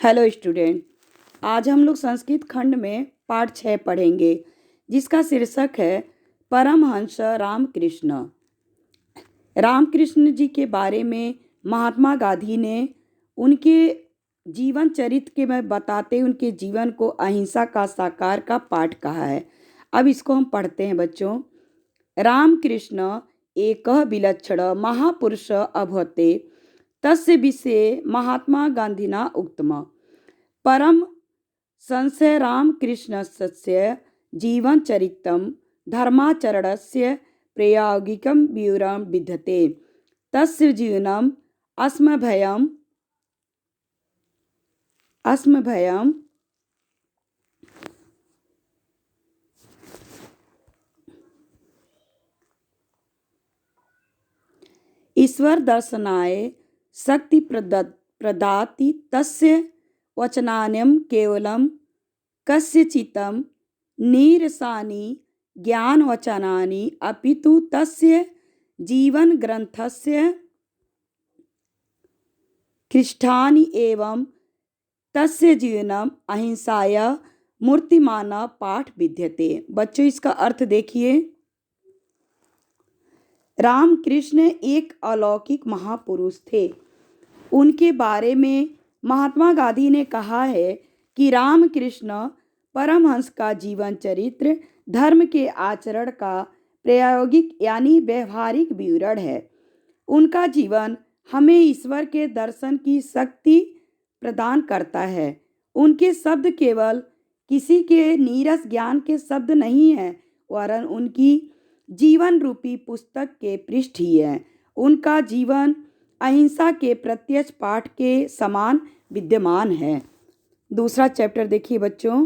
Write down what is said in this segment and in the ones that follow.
Hello student. आज हम लोग संस्कृत खंड में पाठ 6 पढ़ेंगे, जिसका शीर्षक है परमहंस रामकृष्ण। रामकृष्ण जी के बारे में महात्मा गांधी ने उनके जीवन चरित्र के में बताते उनके जीवन को अहिंसा का साकार का पाठ कहा है। अब इसको हम पढ़ते हैं बच्चों। रामकृष्ण एक विलक्षण महापुरुष अभवते तस्य विषये महात्मा गान्धिना उक्तम। परम संशय रामकृष्णस्य जीवनचरितं धर्माचरणस्य प्रायोगिकं विवरणं विद्यते। तस्य जीवनम् अस्मभ्यम् ईश्वर दर्शनाय शक्ति प्रदाति। तस्य वचनान्यं केवलं कस्यचित्तं नीरसानि ज्ञानवचनानि अपितु तस्य जीवनग्रन्थस्य कृष्ठानि एवं तस्य जीवनम् अहिंसाया मूर्तिमान पाठ विद्यते। बच्चों, इसका अर्थ देखिए। रामकृष्ण एक अलौकिक महापुरुष थे। उनके बारे में महात्मा गांधी ने कहा है कि रामकृष्ण परमहंस का जीवन चरित्र धर्म के आचरण का प्रायोगिक यानी व्यवहारिक विवरण है। उनका जीवन हमें ईश्वर के दर्शन की शक्ति प्रदान करता है। उनके शब्द केवल किसी के नीरस ज्ञान के शब्द नहीं हैं, वरन उनकी जीवन रूपी पुस्तक के पृष्ठ ही हैं। उनका जीवन अहिंसा के प्रत्यक्ष पाठ के समान विद्यमान है। दूसरा चैप्टर देखिए बच्चों।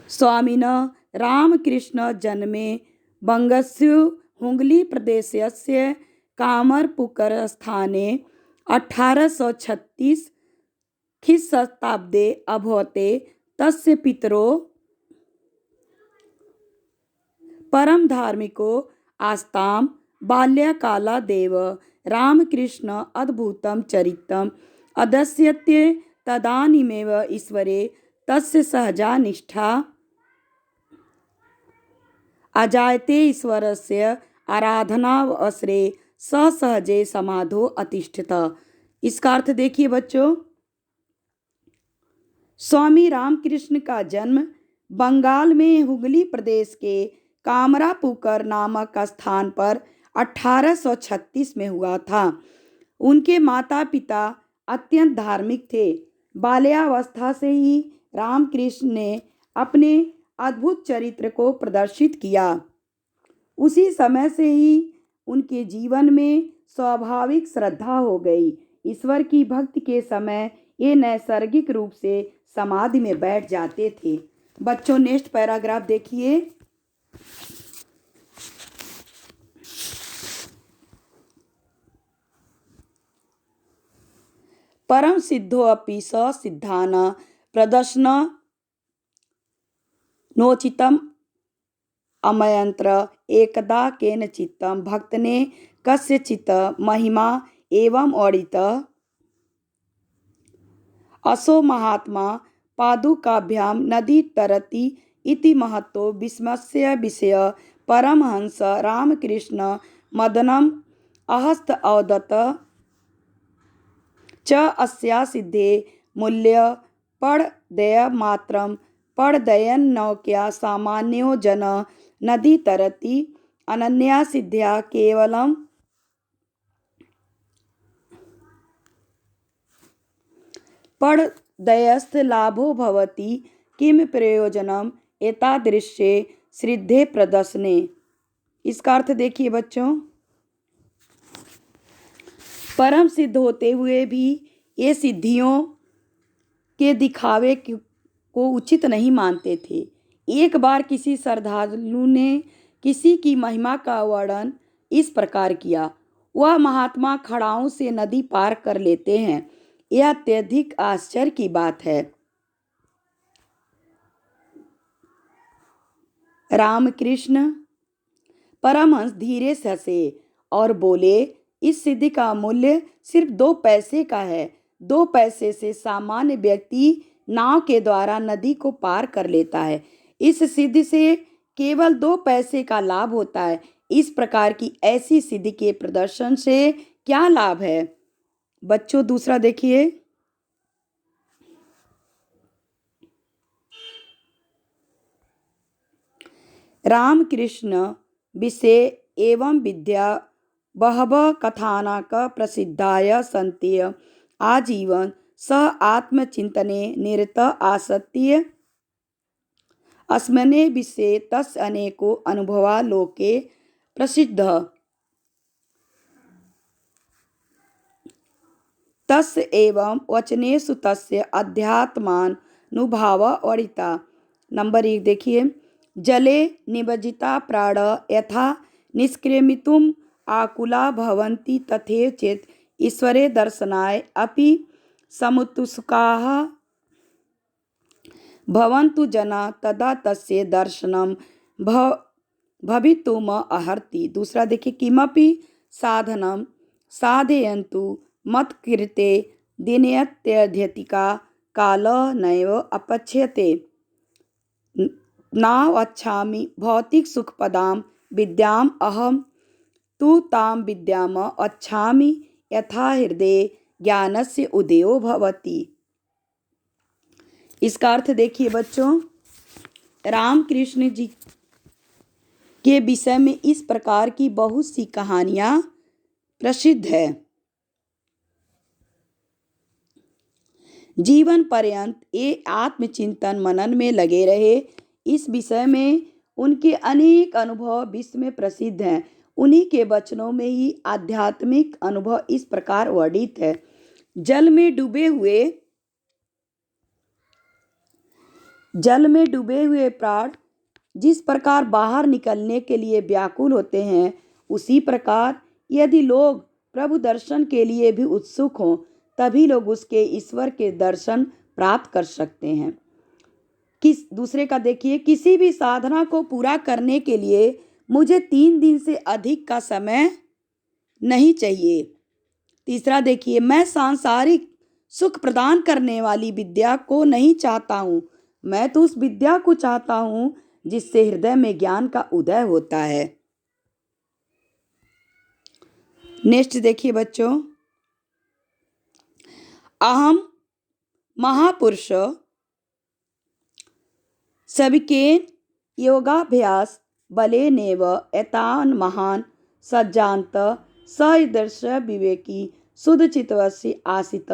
स्वामिनः रामकृष्ण जन्मे बंगस्य हुगली प्रदेशस्य कामरपुकुर स्थाने 1836 ख्रीष्टशताब्दे अभवते। तस्य पितरो परम धार्मिको आस्तां बाल्यकालादेव रामकृष्ण अद्भुतं चरित्रम् अदर्श्यते। तदानीमेव ईश्वरे तस्य सहजा निष्ठा अजायते। ईश्वरस्य आराधनावसरे सहजे समाधो अतिष्ठत। इसका अर्थ देखिए बच्चों। स्वामी रामकृष्ण का जन्म बंगाल में हुगली प्रदेश के कामरापुकुर नामक स्थान पर 1836 में हुआ था। उनके माता पिता अत्यंत धार्मिक थे। बाल्यावस्था से ही रामकृष्ण ने अपने अद्भुत चरित्र को प्रदर्शित किया। उसी समय से ही उनके जीवन में स्वाभाविक श्रद्धा हो गई। ईश्वर की भक्ति के समय ये नैसर्गिक रूप से समाधि में बैठ जाते थे। बच्चों, नेक्स्ट पैराग्राफ देखिए। परम सिद्धोऽपि स सिद्धान प्रदर्शन नोचितम अमयंत्र एकदा केनचित् भक्तने कस्यचित् महिमा एवं औडित असो महात्मा पादुकाभ्यां नदी तरति इति महतो विस्मस्य विषय परमहंस रामकृष्ण मदनम अहस्त अवदत च अस्या सिद्धे मूल्य पड़दय मात्रम पड़दयन नौक्या सामान्यो जन नदी तरति अनन्या सिद्ध्या केवलम पड़दयस्थ लाभो भवति किम प्रयोजनम एतादृशे सिद्धे प्रदर्शने। इसका अर्थ देखिए बच्चों। परम सिद्ध होते हुए भी ये सिद्धियों के दिखावे को उचित नहीं मानते थे। एक बार किसी श्रद्धालु ने किसी की महिमा का वर्णन इस प्रकार किया। वह महात्मा खड़ाओं से नदी पार कर लेते हैं। यह अत्यधिक आश्चर्य की बात है। रामकृष्ण परमहंस धीरे से हंसे और बोले, इस सिद्धि का मूल्य सिर्फ 2 पैसे का है। 2 पैसे से सामान्य व्यक्ति नाव के द्वारा नदी को पार कर लेता है। इस सिद्धि से केवल 2 पैसे का लाभ होता है। इस प्रकार की ऐसी सिद्धि के प्रदर्शन से क्या लाभ है? बच्चों दूसरा देखिए। रामकृष्ण विषय एवं विद्या बहवः कथानक प्रसिद्धाय सन्ति। आजीवन सः आत्मचिन्तने निरत आसत्य अस्मने विषये तस्य अनेको अनुभवा लोके प्रसिद्धः। तस्य एवं वचनेषु तस्य अध्यात्मानुभव वर्णिता। नंबर 1 देखिए। जले निमज्जिता प्राण यथा निष्क्रेमितुम् आकुला भवन्ति तथैव चेत् ईश्वरे दर्शनाय अपि समुत्सुकाः भवन्तु जना तदा तस्य दर्शनं भवितुम् अर्हति। दूसरा देखिए। किमपि साधनं साधयन्तु मत्कृते दिनयत्यधिका कालः नैव अपक्ष्यते। नावच्छामि भौतिकसुखपदां विद्याम् अहं तु तां विद्याम् अच्छामि यथा हृदये ज्ञानस्य उदयो भवति। इसका अर्थ देखिए बच्चों। रामकृष्ण जी के विषय में इस प्रकार की बहुत सी कहानियां प्रसिद्ध है। जीवन पर्यंत ये आत्मचिंतन मनन में लगे रहे। इस विषय में उनके अनेक अनुभव विश्व में प्रसिद्ध हैं। उन्हीं के वचनों में ही आध्यात्मिक अनुभव इस प्रकार वर्णित है। जल में डूबे हुए प्राण जिस प्रकार बाहर निकलने के लिए व्याकुल होते हैं, उसी प्रकार यदि लोग प्रभु दर्शन के लिए भी उत्सुक हों, तभी लोग उसके ईश्वर के दर्शन प्राप्त कर सकते हैं। दूसरे का देखिए। किसी भी साधना को पूरा करने के लिए मुझे 3 दिन से अधिक का समय नहीं चाहिए। तीसरा देखिए। मैं सांसारिक सुख प्रदान करने वाली विद्या को नहीं चाहता हूँ, मैं तो उस विद्या को चाहता हूँ जिससे हृदय में ज्ञान का उदय होता है। नेक्स्ट देखिए बच्चों। अहम महापुरुष सबके योगाभ्यास बलेनेव एतान् महान् सज्जान्त सदृश विवेकी शुद्धचित्तस्य आसीत्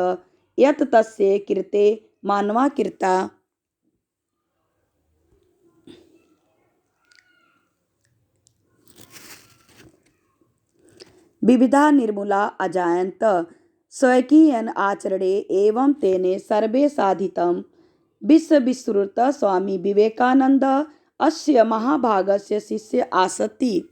यत् तस्य कृते मानवा कृता। विविधा निर्मूला अजायन्त स्वकीयेन आचरणे एवं तेने सर्वे साधितं। विश्वविश्रुत स्वामी विवेकानंद अस्य महाभागस्य शिष्य आसति।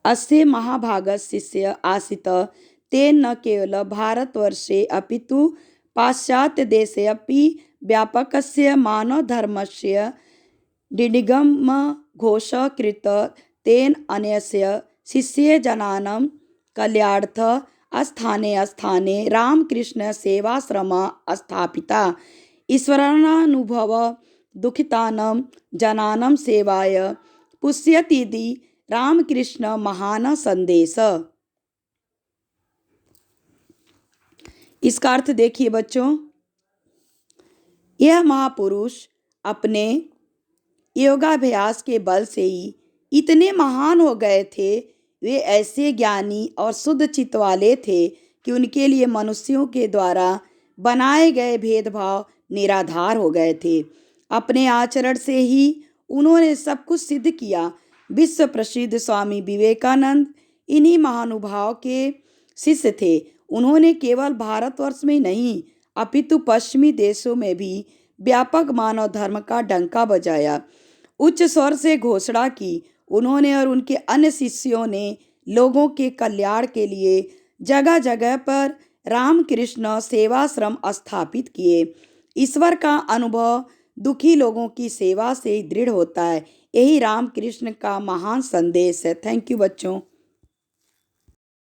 अस्य महाभागस्य शिष्य आसीत्। तेन न केवलं भारतवर्षे अपितु पाश्चात्यदेशे अपि व्यापकस्य मानवधर्मस्य दिङ्गमघोषः कृतः। तेन अन्यस्य शिष्यजनानां कल्याणार्थं स्थाने स्थाने रामकृष्णसेवाश्रमः स्थापितः। ईश्वरानुभवं दुःखितानां जनानां सेवाय पुष्यतीति रामकृष्ण महान संदेश। इसका अर्थ देखिए बच्चों। यह महापुरुष अपने योगाभ्यास के बल से ही इतने महान हो गए थे। वे ऐसे ज्ञानी और शुद्ध चित्त वाले थे कि उनके लिए मनुष्यों के द्वारा बनाए गए भेदभाव निराधार हो गए थे। अपने आचरण से ही उन्होंने सब कुछ सिद्ध किया। विश्व प्रसिद्ध स्वामी विवेकानंद इन्हीं महानुभाव के शिष्य थे। उन्होंने केवल भारतवर्ष में नहीं अपितु पश्चिमी देशों में भी व्यापक मानव धर्म का डंका बजाया, उच्च स्वर से घोषणा की। उन्होंने और उनके अन्य शिष्यों ने लोगों के कल्याण के लिए जगह जगह पर रामकृष्ण सेवाश्रम स्थापित किए। ईश्वर का अनुभव दुखी लोगों की सेवा से दृढ़ होता है। यही रामकृष्ण का महान संदेश है। थैंक यू बच्चों।